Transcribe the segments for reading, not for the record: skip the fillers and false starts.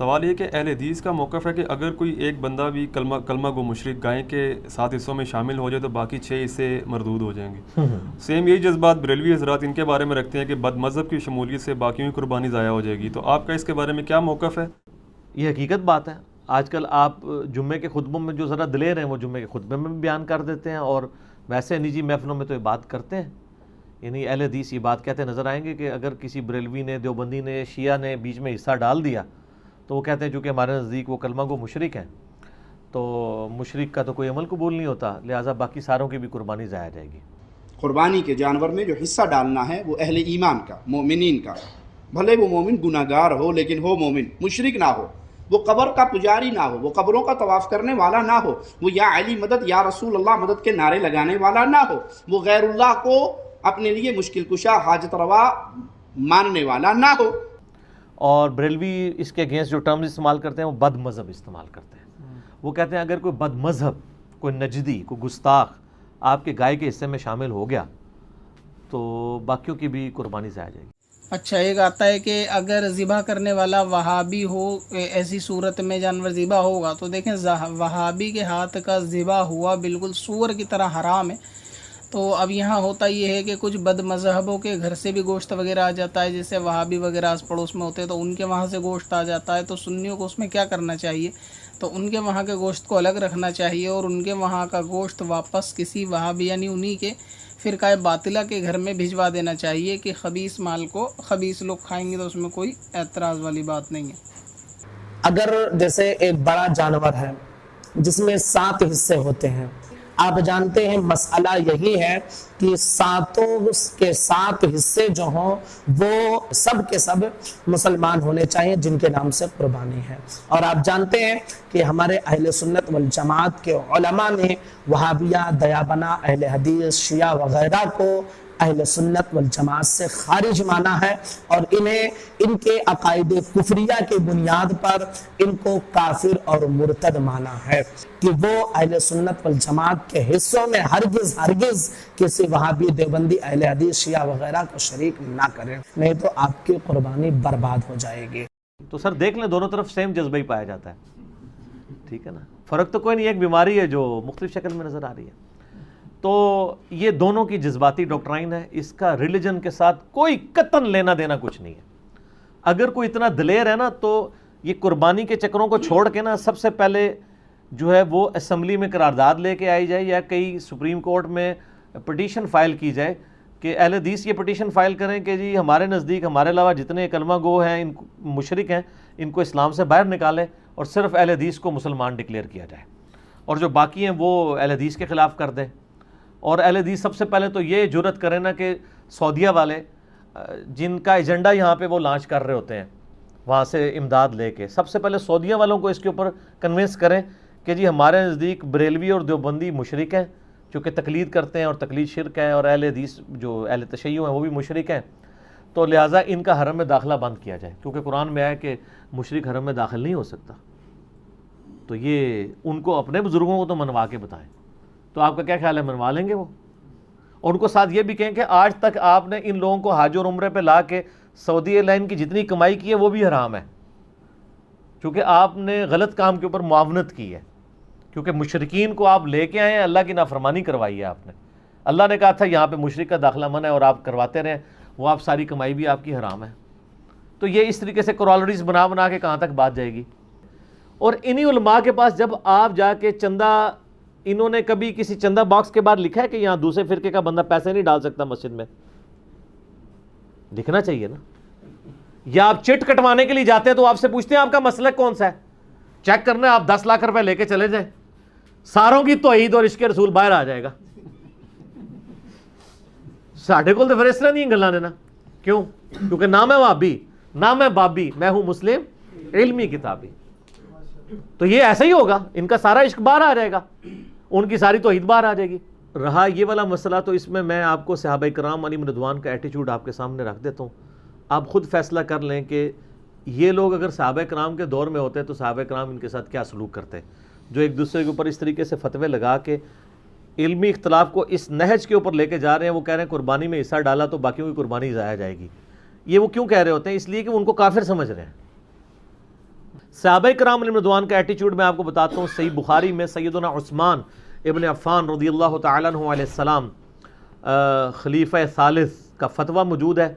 سوال یہ کہ اہل حدیث کا موقف ہے کہ اگر کوئی ایک بندہ بھی کلمہ گو مشرک گائے کے 7 حصوں میں شامل ہو جائے تو باقی 6 حصے مردود ہو جائیں گے. سیم یہی جذبات بریلوی حضرات ان کے بارے میں رکھتے ہیں کہ بد مذہب کی شمولیت سے باقیوں کی قربانی ضائع ہو جائے گی. تو آپ کا اس کے بارے میں کیا موقف ہے؟ یہ حقیقت بات ہے. آج کل آپ جمعے کے خطبوں میں جو ذرا دلیر ہیں وہ جمعے کے خطبے میں بھی بیان کر دیتے ہیں، اور ویسے نجی محفلوں میں تو یہ بات کرتے ہیں. یعنی اہل حدیث یہ بات کہتے نظر آئیں گے کہ اگر کسی بریلوی نے، دیوبندی نے، شیعہ نے بیچ میں حصہ ڈال دیا تو وہ کہتے ہیں چونکہ ہمارے نزدیک وہ کلمہ گو مشرک ہیں، تو مشرک کا تو کوئی عمل قبول نہیں ہوتا، لہٰذا باقی ساروں کی بھی قربانی ضائع جائے گی. قربانی کے جانور میں جو حصہ ڈالنا ہے وہ اہل ایمان کا، مومنین کا، بھلے وہ مومن گناہ گار ہو لیکن ہو مومن، مشرک نہ ہو، وہ قبر کا پجاری نہ ہو، وہ قبروں کا طواف کرنے والا نہ ہو، وہ یا علی مدد یا رسول اللہ مدد کے نعرے لگانے والا نہ ہو، وہ غیر اللہ کو اپنے لیے مشکل کشا حاجت روا ماننے والا نہ ہو. اور بریلوی اس کے اگینسٹ جو ٹرمز استعمال کرتے ہیں وہ بد مذہب استعمال کرتے ہیں. وہ کہتے ہیں اگر کوئی بد مذہب، کوئی نجدی، کوئی گستاخ آپ کے گائے کے حصے میں شامل ہو گیا تو باقیوں کی بھی قربانی ضائع جائے گی. اچھا، ایک آتا ہے کہ اگر ذبح کرنے والا وہابی ہو، ایسی صورت میں جانور ذبح ہوگا تو دیکھیں وہابی کے ہاتھ کا ذبح ہوا بالکل سور کی طرح حرام ہے. تو اب یہاں ہوتا یہ ہے کہ کچھ بد مذہبوں کے گھر سے بھی گوشت وغیرہ آ جاتا ہے، جیسے وہابی وغیرہ آس پڑوس میں ہوتے ہیں تو ان کے وہاں سے گوشت آ جاتا ہے. تو سنیوں کو اس میں کیا کرنا چاہیے؟ تو ان کے وہاں کے گوشت کو الگ رکھنا چاہیے اور ان کے وہاں کا گوشت واپس کسی وہابی یعنی انہی کے فرقہ باطلہ کے گھر میں بھجوا دینا چاہیے کہ خبیث مال کو خبیث لوگ کھائیں گے تو اس میں کوئی اعتراض والی بات نہیں ہے. اگر جیسے ایک بڑا جانور ہے جس میں 7 حصے ہوتے ہیں، آپ جانتے ہیں مسئلہ یہی ہے کہ 7 کے 7 حصے جو ہوں وہ سب کے سب مسلمان ہونے چاہیے جن کے نام سے قربانی ہے. اور آپ جانتے ہیں کہ ہمارے اہل سنت والجماعت کے علماء نے وہابیہ، دیابنہ، اہل حدیث، شیعہ وغیرہ کو اہل سنت والجماعت سے خارج مانا ہے، اور انہیں ان کے عقائد کفریہ کے بنیاد پر ان کو کافر اور مرتد مانا ہے کہ وہ اہل سنت والجماعت کے حصوں میں ہرگز کسی وہابی، دیوبندی، اہل حدیث، شیعہ وغیرہ کو شریک نہ کریں، نہیں تو آپ کی قربانی برباد ہو جائے گی. تو سر دیکھ لیں دونوں طرف سیم جذبہ ہی پایا جاتا ہے، ٹھیک ہے نا. فرق تو کوئی نہیں، ایک بیماری ہے جو مختلف شکل میں نظر آ رہی ہے. تو یہ دونوں کی جذباتی ڈاکٹرائن ہے، اس کا ریلیجن کے ساتھ کوئی قطعاً لینا دینا کچھ نہیں ہے. اگر کوئی اتنا دلیر ہے نا تو یہ قربانی کے چکروں کو چھوڑ کے نا سب سے پہلے جو ہے وہ اسمبلی میں قرارداد لے کے آئی جائے یا کئی سپریم کورٹ میں پٹیشن فائل کی جائے کہ اہل حدیث یہ پٹیشن فائل کریں کہ جی ہمارے نزدیک ہمارے علاوہ جتنے کلمہ گو ہیں، ان مشرک ہیں، ان کو اسلام سے باہر نکالیں اور صرف اہل حدیث کو مسلمان ڈکلیئر کیا جائے، اور جو باقی ہیں وہ اہل حدیث کے خلاف کر دیں. اور اہل حدیث سب سے پہلے تو یہ جرت کریں نا کہ سعودیہ والے جن کا ایجنڈا یہاں پہ وہ لانچ کر رہے ہوتے ہیں وہاں سے امداد لے کے، سب سے پہلے سعودیہ والوں کو اس کے اوپر کنونس کریں کہ جی ہمارے نزدیک بریلوی اور دیوبندی مشرک ہیں چونکہ تقلید کرتے ہیں اور تقلید شرک ہے، اور اہل حدیث جو اہل تشیع ہیں وہ بھی مشرک ہیں، تو لہٰذا ان کا حرم میں داخلہ بند کیا جائے، کیونکہ قرآن میں آیا کہ مشرک حرم میں داخل نہیں ہو سکتا. تو یہ ان کو اپنے بزرگوں کو تو منوا کے بتائیں. تو آپ کا کیا خیال ہے، منوا لیں گے وہ؟ اور ان کو ساتھ یہ بھی کہیں کہ آج تک آپ نے ان لوگوں کو حج اور عمرے پہ لا کے سعودی ایئر لائن کی جتنی کمائی کی ہے وہ بھی حرام ہے، کیونکہ آپ نے غلط کام کے اوپر معاونت کی ہے، کیونکہ مشرکین کو آپ لے کے آئے ہیں، اللہ کی نافرمانی کروائی ہے آپ نے. اللہ نے کہا تھا یہاں پہ مشرک کا داخلہ منع ہے اور آپ کرواتے رہیں، وہ آپ ساری کمائی بھی آپ کی حرام ہے. تو یہ اس طریقے سے کورالریز بنا کے کہاں تک بات جائے گی. اور انہی علماء کے پاس جب آپ جا کے چندہ، انہوں نے کبھی کسی چندہ باکس کے بعد لکھا ہے کہ یہاں دوسرے فرقے کا بندہ پیسے نہیں ڈال سکتا مسجد میں؟ لکھنا چاہیے نا. یا آپ چٹ کٹوانے کے لیے جاتے ہیں تو آپ سے پوچھتے ہیں آپ کا مسلک کون سا ہے، چیک کرنا ہے، آپ 10 لاکھ روپے لے کے چلے جائیں، ساروں کی توحید اور عشق رسول باہر آ جائے گا. ساڈے کول تو پھر اس طرح نہیں گلاں دینا. کیوں؟ کیونکہ نہ میں وہابی نہ میں بابی، میں ہوں مسلم علمی کتابی. تو یہ ایسا ہی ہوگا، ان کا سارا عشق باہر آ جائے گا، ان کی ساری توحید باہر آ جائے گی. رہا یہ والا مسئلہ تو اس میں آپ کو صحابہ کرام علیہم رضوان کا ایٹیچیوڈ آپ کے سامنے رکھ دیتا ہوں. آپ خود فیصلہ کر لیں کہ یہ لوگ اگر صحابہ کرام کے دور میں ہوتے تو صحابہ کرام ان کے ساتھ کیا سلوک کرتے، جو ایک دوسرے کے اوپر اس طریقے سے فتوے لگا کے علمی اختلاف کو اس نہج کے اوپر لے کے جا رہے ہیں. وہ کہہ رہے ہیں قربانی میں حصہ ڈالا تو باقیوں کی قربانی ضائع جائے گی. یہ وہ کیوں کہہ رہے ہوتے ہیں؟ اس لیے کہ وہ ان کو کافر سمجھ رہے ہیں. صحابہ کرام علیہم رضوان کا ایٹیچیوڈ میں آپ کو بتاتا ہوں. صحیح بخاری میں سیدنا عثمان ابن عفان رضی اللہ تعالیٰ عنہ علیہ السلام خلیفہ ثالث کا فتویٰ موجود ہے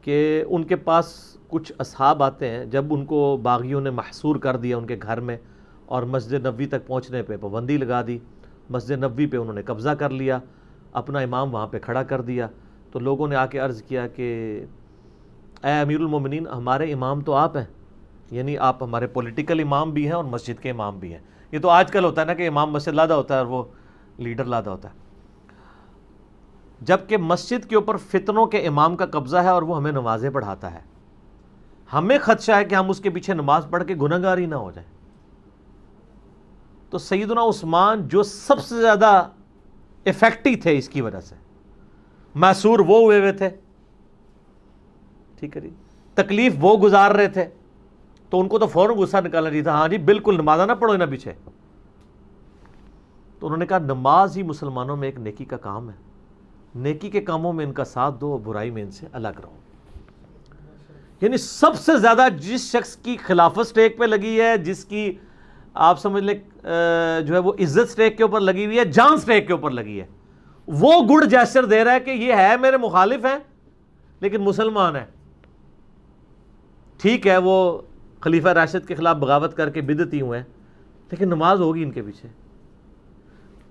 کہ ان کے پاس کچھ اصحاب آتے ہیں، جب ان کو باغیوں نے محصور کر دیا ان کے گھر میں اور مسجد نبوی تک پہنچنے پہ پابندی لگا دی، مسجد نبوی پہ انہوں نے قبضہ کر لیا، اپنا امام وہاں پہ کھڑا کر دیا، تو لوگوں نے آ کے عرض کیا کہ اے امیر المومنین، ہمارے امام تو آپ ہیں، یعنی آپ ہمارے پولیٹیکل امام بھی ہیں اور مسجد کے امام بھی ہیں. یہ تو آج کل ہوتا ہے نا کہ امام مسجد لادا ہوتا ہے اور وہ لیڈر لادا ہوتا ہے، جبکہ مسجد کے اوپر فتنوں کے امام کا قبضہ ہے اور وہ ہمیں نمازیں پڑھاتا ہے. ہمیں خدشہ ہے کہ ہم اس کے پیچھے نماز پڑھ کے گنہگار ہی نہ ہو جائیں. تو سیدنا عثمان جو سب سے زیادہ افیکٹی تھے اس کی وجہ سے، محصور وہ ہوئے تھے، ٹھیک ہے جی، تکلیف وہ گزار رہے تھے، تو ان کو تو فوراً غصہ نکالنا چاہیے تھا، ہاں جی بالکل نماز نہ پڑھو نہ پیچھے. تو انہوں نے کہا نماز ہی مسلمانوں میں ایک نیکی کا کام ہے، نیکی کے کاموں میں ان کا ساتھ دو، برائی میں ان سے الگ رہو. یعنی سب سے زیادہ جس شخص کی خلافت سٹیک پہ لگی ہے، جس کی آپ سمجھ لیں جو ہے وہ عزت سٹیک کے اوپر لگی ہوئی ہے، جان سٹیک کے اوپر لگی ہے، وہ گڈ جیسچر دے رہا ہے کہ یہ ہے میرے مخالف ہیں لیکن مسلمان ہیں. ٹھیک ہے وہ خلیفہ راشد کے خلاف بغاوت کر کے بدعتی ہوئے ہیں، لیکن نماز ہوگی ان کے پیچھے.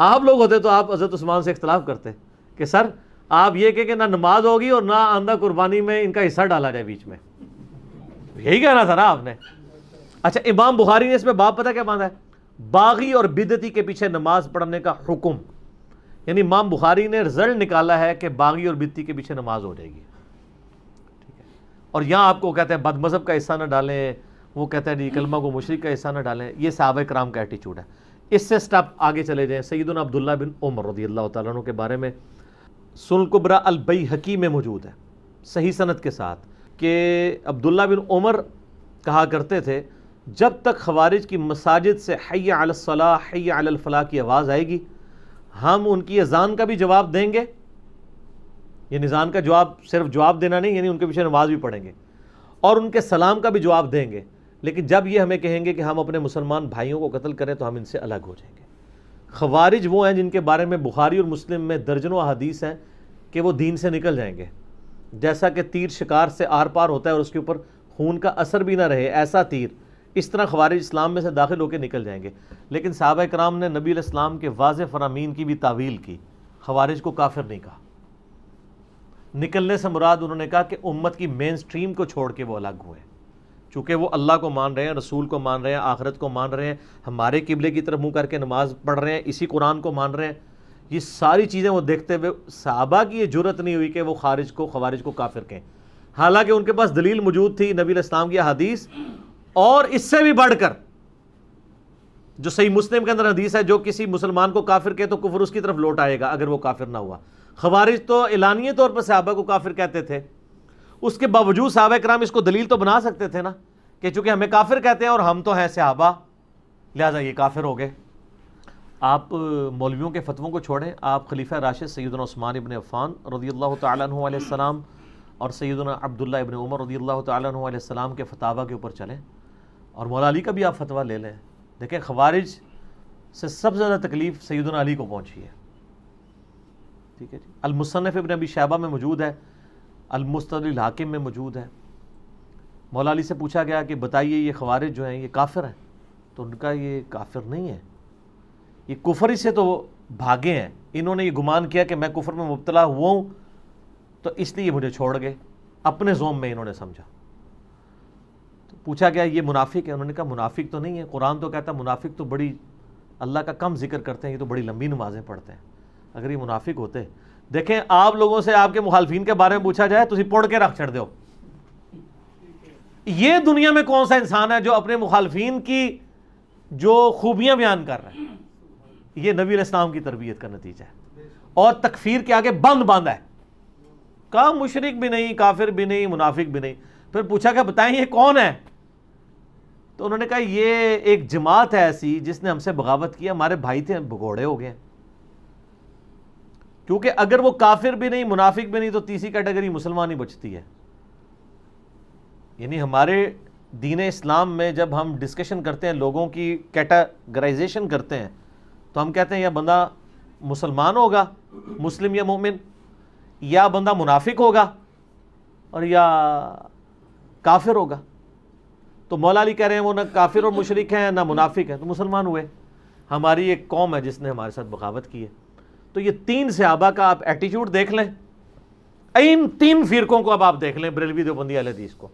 آپ لوگ ہوتے تو آپ حضرت عثمان سے اختلاف کرتے کہ سر آپ یہ کہ نہ نماز ہوگی اور نہ آندہ قربانی میں ان کا حصہ ڈالا جائے بیچ میں، یہی کہنا تھا نا آپ نے. اچھا، امام بخاری نے اس میں باب پتہ کیا باندھا ہے؟ باغی اور بدعتی کے پیچھے نماز پڑھنے کا حکم. یعنی امام بخاری نے رزلٹ نکالا ہے کہ باغی اور بدعتی کے پیچھے نماز ہو جائے گی. ٹھیک ہے، اور یہاں آپ کو کہتے ہیں بد مذہب کا حصہ نہ ڈالیں، وہ کہتے ہیں جی کلمہ کو مشرک کا حصہ نہ ڈالیں. یہ صحابہ کرام کا ایٹیچیوڈ ہے. اس سے سٹیپ آگے چلے جائیں. سیدنا عبداللہ بن عمر رضی اللہ تعالیٰ عنہ کے بارے میں سنن کبریٰ البیہقی میں موجود ہے صحیح سند کے ساتھ کہ عبداللہ بن عمر کہا کرتے تھے جب تک خوارج کی مساجد سے حی علی الصلاح حی علی الفلاح کی آواز آئے گی، ہم ان کی اذان کا بھی جواب دیں گے. یہ اذان کا جواب صرف جواب دینا نہیں، یعنی ان کے پیچھے نماز بھی پڑھیں گے، اور ان کے سلام کا بھی جواب دیں گے. لیکن جب یہ ہمیں کہیں گے کہ ہم اپنے مسلمان بھائیوں کو قتل کریں تو ہم ان سے الگ ہو جائیں گے. خوارج وہ ہیں جن کے بارے میں بخاری اور مسلم میں درجنوں احادیث ہیں کہ وہ دین سے نکل جائیں گے. جیسا کہ تیر شکار سے آر پار ہوتا ہے اور اس کے اوپر خون کا اثر بھی نہ رہے، ایسا تیر، اس طرح خوارج اسلام میں سے داخل ہو کے نکل جائیں گے. لیکن صحابہ کرام نے نبی علیہ السلام کے واضح فرامین کی بھی تعویل کی، خوارج کو کافر نہیں کہا. نکلنے سے مراد انہوں نے کہا کہ امت کی مین سٹریم کو چھوڑ کے وہ الگ ہوئے، چونکہ وہ اللہ کو مان رہے ہیں، رسول کو مان رہے ہیں، آخرت کو مان رہے ہیں، ہمارے قبلے کی طرف منہ کر کے نماز پڑھ رہے ہیں، اسی قرآن کو مان رہے ہیں. یہ ساری چیزیں وہ دیکھتے ہوئے صحابہ کی یہ جرت نہیں ہوئی کہ وہ خوارج کو کافر کہیں، حالانکہ ان کے پاس دلیل موجود تھی نبی علیہ السلام کی حدیث. اور اس سے بھی بڑھ کر جو صحیح مسلم کے اندر حدیث ہے، جو کسی مسلمان کو کافر کہے تو کفر اس کی طرف لوٹ آئے گا اگر وہ کافر نہ ہوا. خوارج تو اعلانیہ طور پر صحابہ کو کافر کہتے تھے، اس کے باوجود صحابہ کرام اس کو دلیل تو بنا سکتے تھے نا کہ چونکہ ہمیں کافر کہتے ہیں اور ہم تو ہیں صحابہ، لہذا یہ کافر ہو گئے. آپ مولویوں کے فتووں کو چھوڑیں، آپ خلیفہ راشد سیدنا عثمان ابن عفان رضی اللہ تعالیٰ عنہ علیہ السلام اور سیدنا عبداللہ ابن عمر رضی اللہ تعالیٰ عنہ علیہ السلام کے فتاویٰ کے اوپر چلیں، اور مولا علی کا بھی آپ فتویٰ لے لیں. دیکھیں خوارج سے سب سے زیادہ تکلیف سیدنا علی کو پہنچی ہے. ٹھیک ہے جی، المصنف ابن ابی شیبہ میں موجود ہے، المستدرک الحاکم میں موجود ہے. مولا علی سے پوچھا گیا کہ بتائیے یہ خوارج جو ہیں یہ کافر ہیں؟ تو ان کا یہ کافر نہیں ہے، یہ کفر ہی سے تو بھاگے ہیں. انہوں نے یہ گمان کیا کہ میں کفر میں مبتلا ہوا ہوں تو اس لیے مجھے چھوڑ گئے، اپنے زوم میں انہوں نے سمجھا. تو پوچھا گیا یہ منافق ہے؟ انہوں نے کہا منافق تو نہیں ہے، قرآن تو کہتا ہے منافق تو بڑی اللہ کا کم ذکر کرتے ہیں، یہ تو بڑی لمبی نمازیں پڑھتے ہیں. اگر یہ منافق ہوتے، دیکھیں آپ لوگوں سے آپ کے مخالفین کے بارے میں پوچھا جائے تو پڑھ کے رکھ چھڑ دو. یہ دنیا میں کون سا انسان ہے جو اپنے مخالفین کی جو خوبیاں بیان کر رہا ہے؟ یہ نبی علیہ السلام کی تربیت کا نتیجہ ہے، اور تکفیر کے آگے بند ہے. کہا مشرک بھی نہیں، کافر بھی نہیں، منافق بھی نہیں. پھر پوچھا کہ بتائیں یہ کون ہے؟ تو انہوں نے کہا یہ ایک جماعت ہے ایسی جس نے ہم سے بغاوت کی، ہمارے بھائی تھے بھگوڑے ہو گئے. کیونکہ اگر وہ کافر بھی نہیں، منافق بھی نہیں، تو تیسری کیٹیگری مسلمان ہی بچتی ہے. یعنی ہمارے دین اسلام میں جب ہم ڈسکشن کرتے ہیں، لوگوں کی کیٹاگرائزیشن کرتے ہیں، تو ہم کہتے ہیں یا بندہ مسلمان ہوگا، مسلم یا مومن، یا بندہ منافق ہوگا، اور یا کافر ہوگا. تو مولا علی کہہ رہے ہیں وہ نہ کافر اور مشرک ہیں نہ منافق ہیں، تو مسلمان ہوئے. ہماری ایک قوم ہے جس نے ہمارے ساتھ بغاوت کی ہے. تو یہ 3 صحابہ کا آپ ایٹیچیوڈ دیکھ لیں، ان 3 فرقوں کو اب آپ دیکھ لیں، بریلوی، دیوبندی، اہل حدیث کو.